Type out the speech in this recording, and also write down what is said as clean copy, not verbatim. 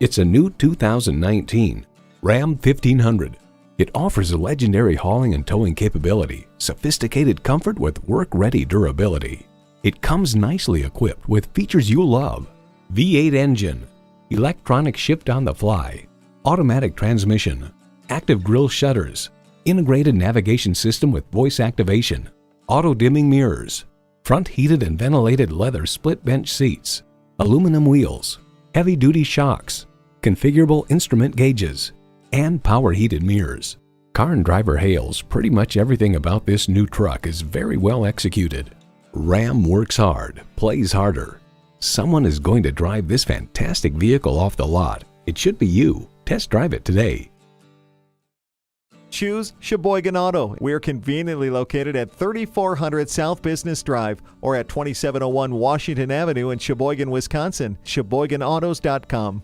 It's a new 2019 Ram 1500. It offers a legendary hauling and towing capability, sophisticated comfort with work-ready durability. It comes nicely equipped with features you love: V8 engine, electronic shift on the fly, automatic transmission, active grille shutters, integrated navigation system with voice activation, auto-dimming mirrors, front heated and ventilated leather split bench seats, aluminum wheels, heavy-duty shocks, configurable instrument gauges, and power heated mirrors. Car and Driver hails pretty much everything about this new truck is very well executed. Ram works hard, plays harder. Someone is going to drive this fantastic vehicle off the lot. It should be you. Test drive it today. Choose Sheboygan Auto. We're conveniently located at 3400 South Business Drive or at 2701 Washington Avenue in Sheboygan, Wisconsin. SheboyganAutos.com.